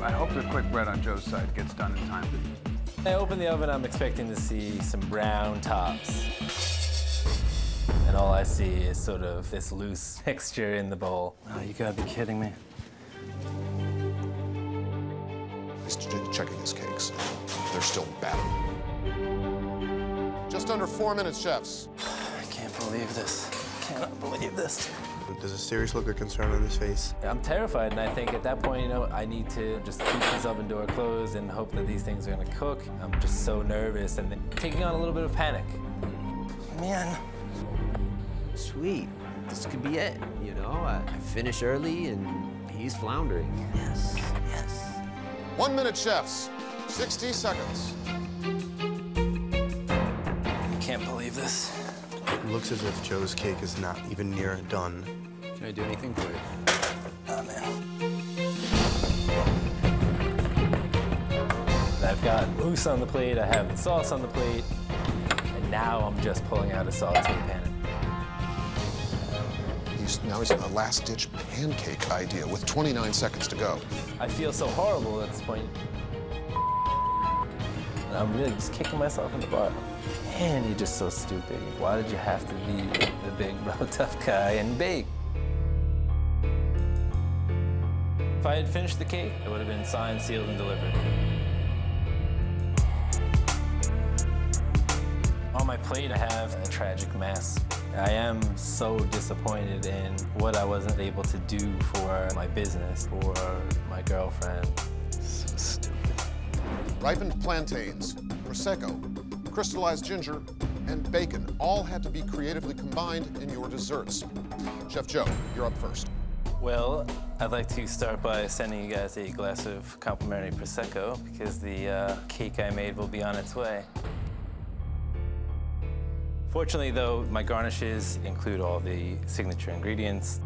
I hope the quick bread on Joe's side gets done in time. I open the oven, I'm expecting to see some brown tops. And all I see is sort of this loose texture in the bowl. Oh, you gotta be kidding me. He's checking his cakes. They're still battered. Just under 4 minutes, chefs. I can't believe this. Cannot believe this. There's a serious look of concern on his face. I'm terrified, and I think at that point, you know, I need to just keep this oven door closed and hope that these things are gonna cook. I'm just so nervous and taking on a little bit of panic. Man. Sweet. This could be it, you know? I finish early and he's floundering. Yes, yes. 1 minute, chefs. 60 seconds. I can't believe this. It looks as if Joe's cake is not even near done. Can I do anything for you? Oh, man. I've got mousse on the plate, I have sauce on the plate, and now I'm just pulling out a saute pan. Now he's in a last-ditch pancake idea with 29 seconds to go. I feel so horrible at this point. And I'm really just kicking myself in the butt. Man, you're just so stupid. Why did you have to be the big bro tough guy and bake? If I had finished the cake, it would have been signed, sealed, and delivered. On my plate, I have a tragic mess. I am so disappointed in what I wasn't able to do for my business, for my girlfriend. So stupid. Ripened plantains, Prosecco, crystallized ginger, and bacon all had to be creatively combined in your desserts. Chef Joe, you're up first. Well, I'd like to start by sending you guys a glass of complimentary Prosecco because the cake I made will be on its way. Fortunately, though, my garnishes include all the signature ingredients.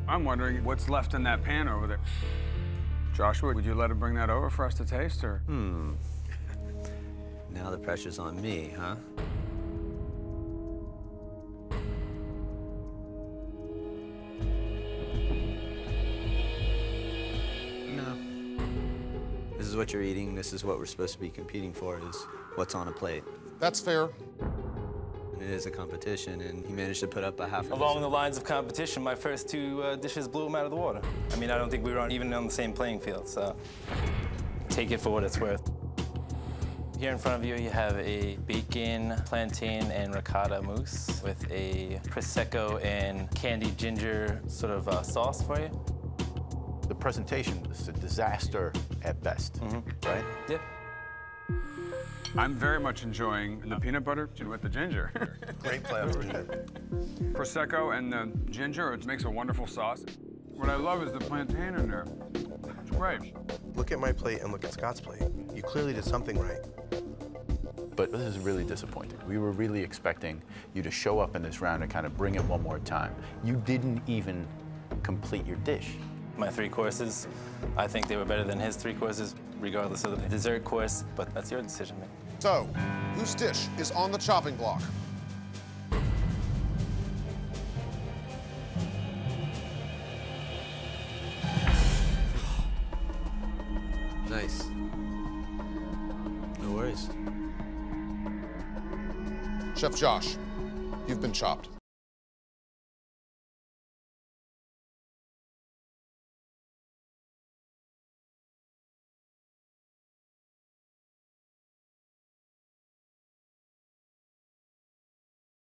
I'm wondering what's left in that pan over there. Joshua, would you let him bring that over for us to taste, or? Now the pressure's on me, huh? No. This is what you're eating. This is what we're supposed to be competing for, is what's on a plate. That's fair. And it is a competition, and he managed to put up a half. Along the lines of competition, my first two dishes blew him out of the water. I mean, I don't think we were even on the same playing field, so take it for what it's worth. Here in front of you, you have a bacon, plantain, and ricotta mousse with a Prosecco and candied ginger sort of sauce for you. The presentation is a disaster at best, right? Yep. I'm very much enjoying the peanut butter with the ginger. Great play off the ginger. Prosecco and the ginger, it makes a wonderful sauce. What I love is the plantain in there. It's great. Look at my plate and look at Scott's plate. You clearly did something right. But this is really disappointing. We were really expecting you to show up in this round and kind of bring it one more time. You didn't even complete your dish. My 3 courses, I think they were better than his 3 courses, regardless of the dessert course, but that's your decision, man. So, whose dish is on the chopping block? Nice. No worries. Chef Josh, you've been chopped.